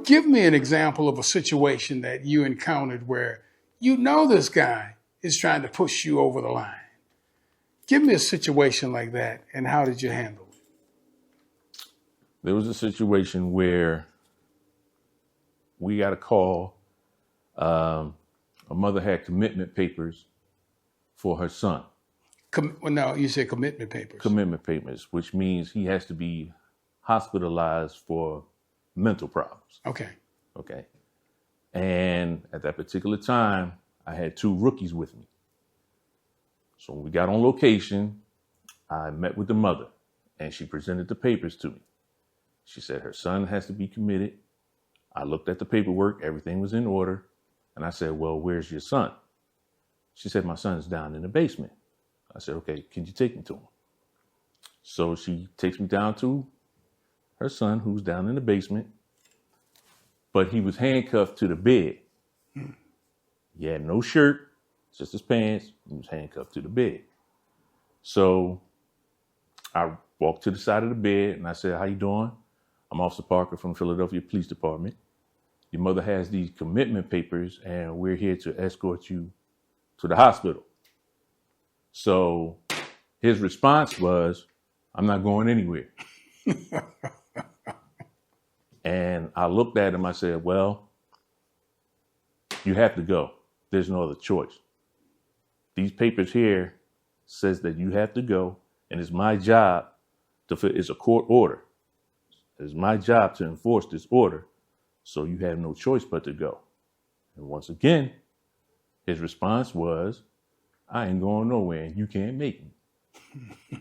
Give me an example of a situation that you encountered where you know this guy is trying to push you over the line. Give me a situation like that, and how did you handle it? There was a situation where we got a call. A mother had commitment papers for her son. Well, no, you said commitment papers. Commitment papers, which means he has to be hospitalized for mental problems. Okay. Okay. And at that particular time, I had 2 rookies with me. So when we got on location, I met with the mother and she presented the papers to me. She said her son has to be committed. I looked at the paperwork, everything was in order. And I said, well, where's your son? She said, my son's down in the basement. I said, okay, can you take me to him? So she takes me down to her son, who's down in the basement, but he was handcuffed to the bed. He had no shirt, just his pants. He was handcuffed to the bed. So I walked to the side of the bed and I said, how you doing? I'm Officer Parker from Philadelphia Police Department. Your mother has these commitment papers and we're here to escort you to the hospital. So his response was, I'm not going anywhere. And I looked at him, I said, well, you have to go. There's no other choice. These papers here says that you have to go, and it's my job it's a court order. It's my job to enforce this order, so you have no choice but to go. And once again, his response was, I ain't going nowhere and you can't make me.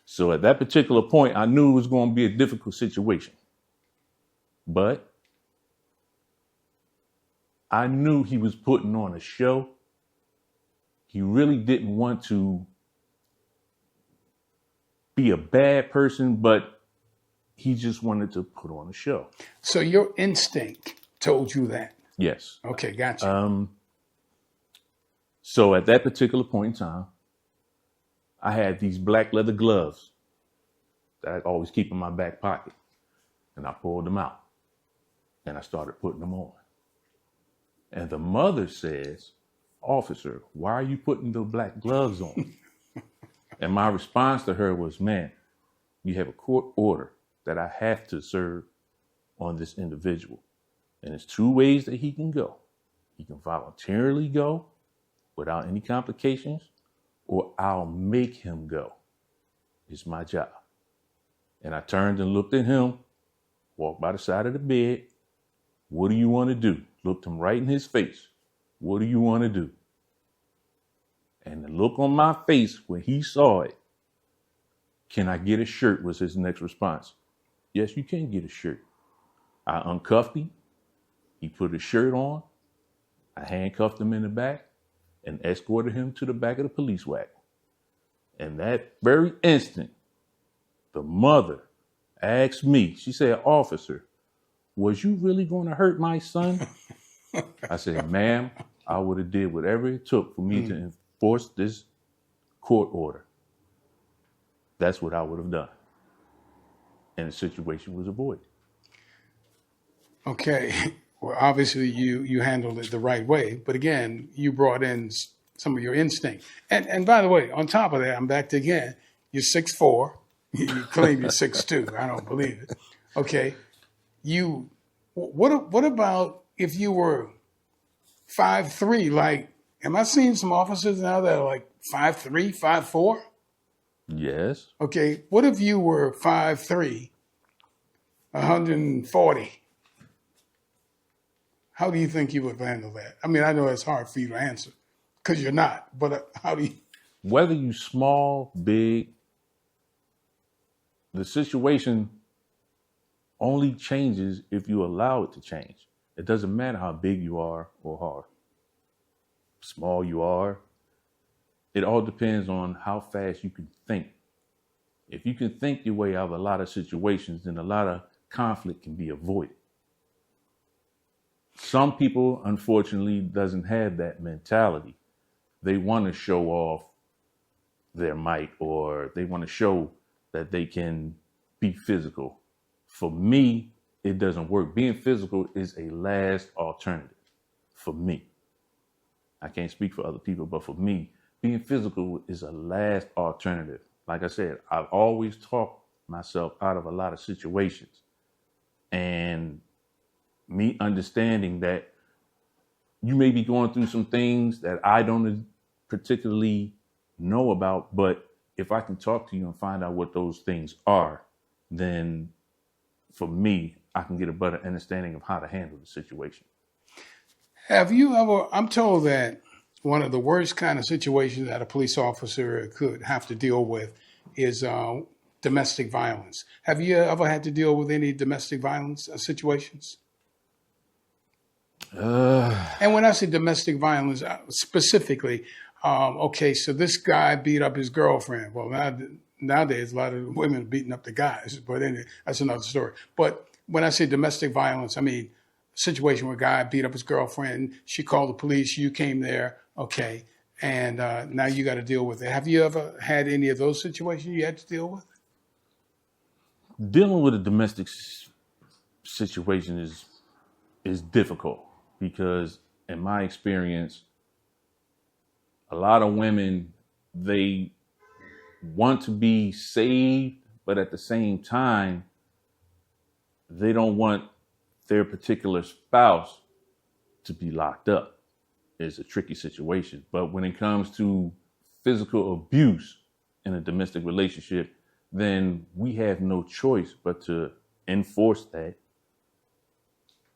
So at that particular point, I knew it was going to be a difficult situation. But I knew he was putting on a show. He really didn't want to be a bad person, but he just wanted to put on a show. So your instinct told you that? Yes. Okay, gotcha. So at that particular point in time, I had these black leather gloves that I always keep in my back pocket. And I pulled them out and I started putting them on. And the mother says, officer, why are you putting the black gloves on? And my response to her was, man, you have a court order that I have to serve on this individual. And there's 2 ways that he can go. He can voluntarily go without any complications, or I'll make him go. It's my job. And I turned and looked at him, walked by the side of the bed. What do you want to do? Looked him right in his face. What do you want to do? And the look on my face when he saw it, can I get a shirt, was his next response. Yes, you can get a shirt. I uncuffed him. He put a shirt on. I handcuffed him in the back and escorted him to the back of the police wagon. And that very instant, the mother asked me, she said, officer, was you really going to hurt my son? I said, ma'am, I would have did whatever it took for me to enforce this court order. That's what I would have done. And the situation was avoided. Okay. Well, obviously you handled it the right way, but again, you brought in some of your instinct. And by the way, on top of that, I'm back to again, you're 6'4", you claim you're 6'2". I don't believe it. Okay. What about if you were 5'3"? Like, am I seeing some officers now that are like 5'3", 5'4"? Yes. Okay. What if you were 5'3", 140"? How do you think you would handle that? I mean, I know it's hard for you to answer because you're not, but how do you? Whether you small, big, the situation only changes if you allow it to change. It doesn't matter how big you are or how small you are. It all depends on how fast you can think. If you can think your way out of a lot of situations, then a lot of conflict can be avoided. Some people, unfortunately, doesn't have that mentality. They want to show off their might, or they want to show that they can be physical. For me, it doesn't work. Being physical is a last alternative for me. I can't speak for other people, but for me, being physical is a last alternative. Like I said, I've always talked myself out of a lot of situations. And me understanding that you may be going through some things that I don't particularly know about, but if I can talk to you and find out what those things are, then for me, I can get a better understanding of how to handle the situation. Have you ever, I'm told that one of the worst kind of situations that a police officer could have to deal with is domestic violence. Have you ever had to deal with any domestic violence situations? And when I say domestic violence, specifically, okay, so this guy beat up his girlfriend. Well, nowadays, a lot of women are beating up the guys, but anyway, that's another story. But when I say domestic violence, I mean a situation where a guy beat up his girlfriend, she called the police, you came there, okay, and now you got to deal with it. Have you ever had any of those situations you had to deal with? Dealing with a domestic situation is difficult because, in my experience, a lot of women, they want to be saved, but at the same time, they don't want their particular spouse to be locked up. It's a tricky situation. But when it comes to physical abuse in a domestic relationship, then we have no choice but to enforce that.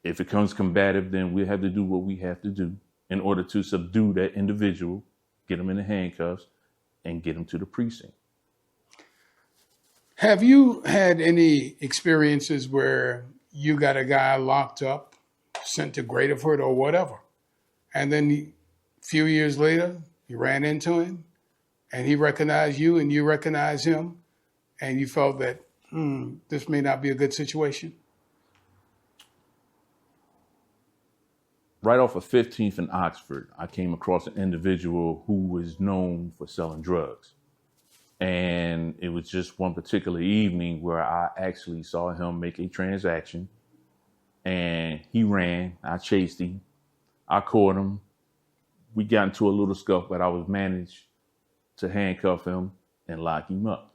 If it comes combative, then we have to do what we have to do in order to subdue that individual, get them in the handcuffs, and get them to the precinct. Have you had any experiences where you got a guy locked up, sent to Graterford or whatever, and then a few years later, you ran into him, and he recognized you, and you recognized him, and you felt that this may not be a good situation? Right off of 15th and Oxford, I came across an individual who was known for selling drugs. And it was just one particular evening where I actually saw him make a transaction. And he ran. I chased him. I caught him. We got into a little scuff, but I was managed to handcuff him and lock him up.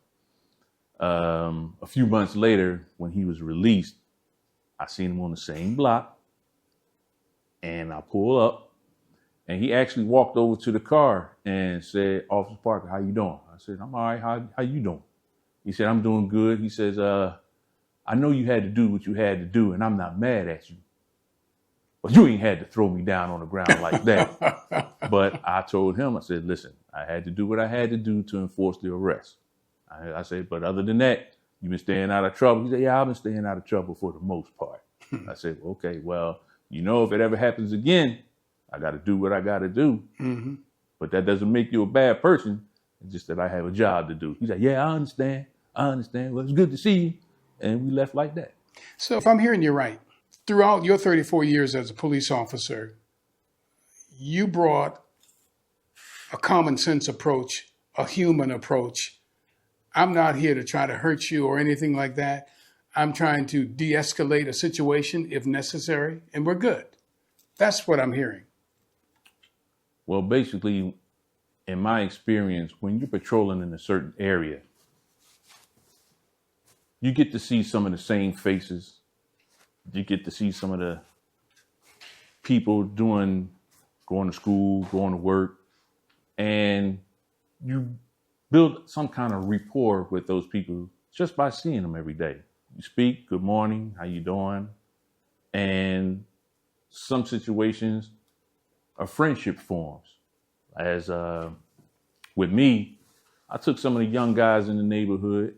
A few months later, when he was released, I seen him on the same block. And I pull up, and he actually walked over to the car and said, "Officer Parker, how you doing?" I said, "I'm all right. How you doing?" He said, "I'm doing good." He says, "I know you had to do what you had to do, and I'm not mad at you. But you ain't had to throw me down on the ground like that." But I told him, I said, "Listen, I had to do what I had to do to enforce the arrest." I said, "But other than that, you've been staying out of trouble." He said, "Yeah, I've been staying out of trouble for the most part." I said, "Well, okay, well, you know, if it ever happens again, I got to do what I got to do." Mm-hmm. But that doesn't make you a bad person. It's just that I have a job to do. He said, "Yeah, I understand. Well, it's good to see you." And we left like that. So if I'm hearing you right, throughout your 34 years as a police officer, you brought a common sense approach, a human approach. I'm not here to try to hurt you or anything like that. I'm trying to de-escalate a situation if necessary, and we're good. That's what I'm hearing. Well, basically, in my experience, when you're patrolling in a certain area, you get to see some of the same faces. You get to see some of the people going to school, going to work, and you build some kind of rapport with those people just by seeing them every day. You speak, "Good morning, how you doing?" And some situations, a friendship forms. As with me, I took some of the young guys in the neighborhood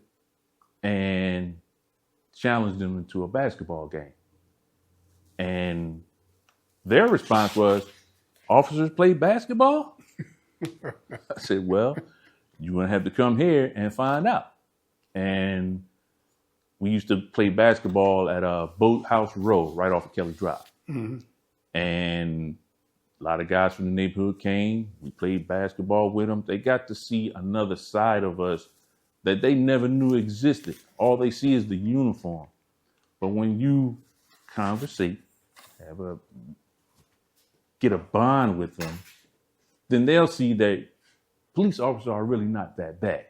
and challenged them into a basketball game. And their response was, "Officers play basketball?" I said, "Well, you're going to have to come here and find out." And we used to play basketball at a Boathouse Road right off of Kelly Drive. Mm-hmm. And a lot of guys from the neighborhood came. We played basketball with them. They got to see another side of us that they never knew existed. All they see is the uniform. But when you conversate, get a bond with them, then they'll see that police officers are really not that bad.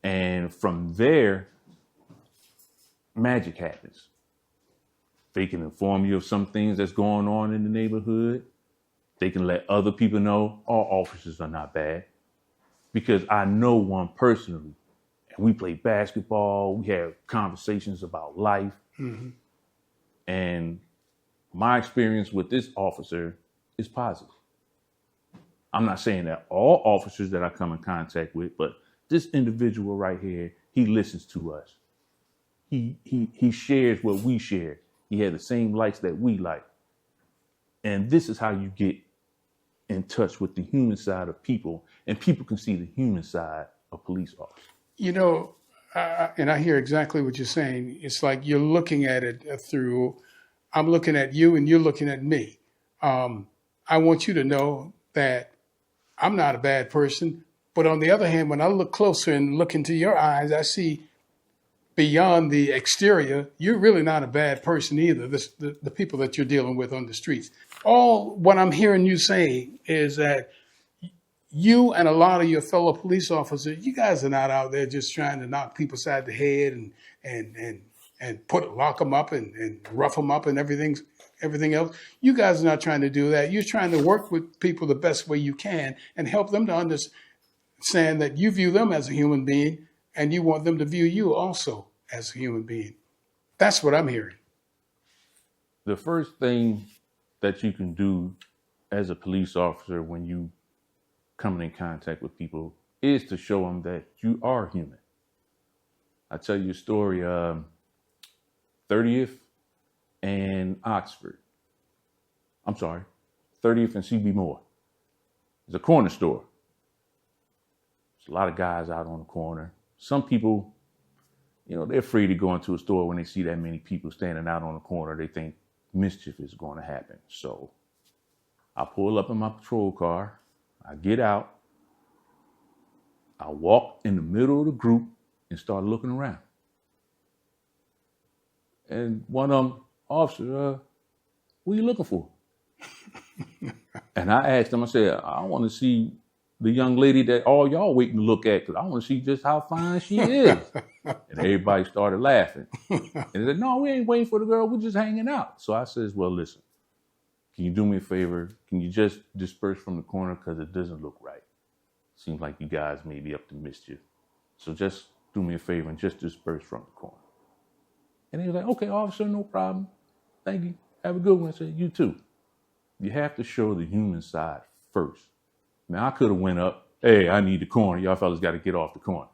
And from there, magic happens. They can inform you of some things that's going on in the neighborhood. They can let other people know all officers are not bad. Because I know one personally, and we play basketball, we have conversations about life. Mm-hmm. And my experience with this officer is positive. I'm not saying that all officers that I come in contact with, but this individual right here, he listens to us. He shares what we share. He had the same likes that we like. And this is how you get in touch with the human side of people, and people can see the human side of police officers. You know, and I hear exactly what you're saying. It's like you're looking at it through, I'm looking at you and you're looking at me. I want you to know that I'm not a bad person. But on the other hand, when I look closer and look into your eyes, I see beyond the exterior, you're really not a bad person either, the people that you're dealing with on the streets. All what I'm hearing you say is that you and a lot of your fellow police officers, you guys are not out there just trying to knock people side the head and lock them up and rough them up and everything else. You guys are not trying to do that. You're trying to work with people the best way you can and help them to understand that you view them as a human being and you want them to view you also as a human being. That's what I'm hearing. The first thing that you can do as a police officer when you come in contact with people is to show them that you are human. I tell you a story, 30th and Oxford. I'm sorry, 30th and CB Moore. It's a corner store. There's a lot of guys out on the corner. Some people, they're afraid to go into a store when they see that many people standing out on the corner. They think mischief is going to happen. So I pull up in my patrol car. I get out. I walk in the middle of the group and start looking around. And one of them, officer, what are you looking for? And I asked him, I said, I want to see the young lady that all y'all waiting to look at, because I want to see just how fine she is. And everybody started laughing. And they said, no, we ain't waiting for the girl. We're just hanging out. So I says, well, listen, can you do me a favor? Can you just disperse from the corner? Because it doesn't look right. Seems like you guys may be up to mischief. So just do me a favor and just disperse from the corner. And he was like, okay, officer, no problem. Thank you. Have a good one. I said, you too. You have to show the human side first. Now, I could have went up, hey, I need the corner. Y'all fellas got to get off the corner.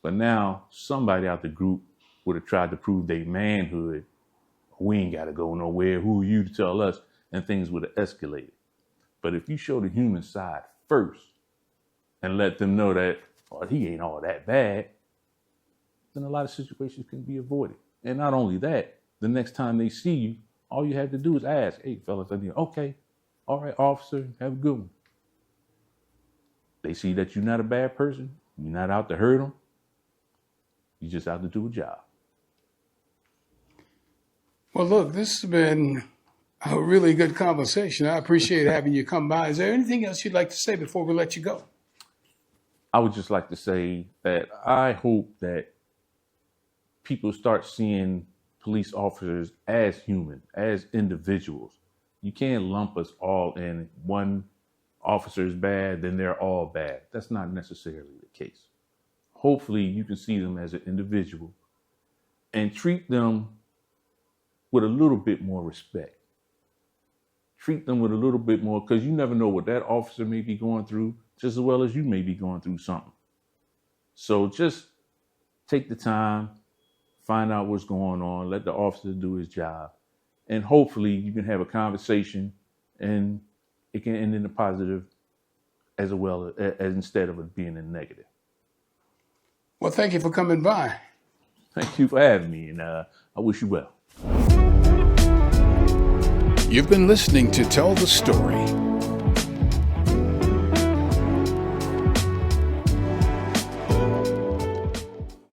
But now somebody out the group would have tried to prove their manhood. We ain't got to go nowhere. Who are you to tell us? And things would have escalated. But if you show the human side first and let them know that, oh, he ain't all that bad, then a lot of situations can be avoided. And not only that, the next time they see you, all you have to do is ask, hey, fellas, okay, all right, officer, have a good one. They see that you're not a bad person. You're not out to hurt them. You're just out to do a job. Well, look, this has been a really good conversation. I appreciate having you come by. Is there anything else you'd like to say before we let you go? I would just like to say that I hope that people start seeing police officers as human, as individuals. You can't lump us all in one officer is bad, then they're all bad. That's not necessarily the case. Hopefully you can see them as an individual and treat them with a little bit more respect. Treat them with a little bit more, because you never know what that officer may be going through just as well as you may be going through something. So just take the time, find out what's going on, let the officer do his job, and hopefully you can have a conversation and it can end in a positive as well as instead of it being a negative. Well, thank you for coming by. Thank you for having me, and I wish you well. You've been listening to Tell the Story.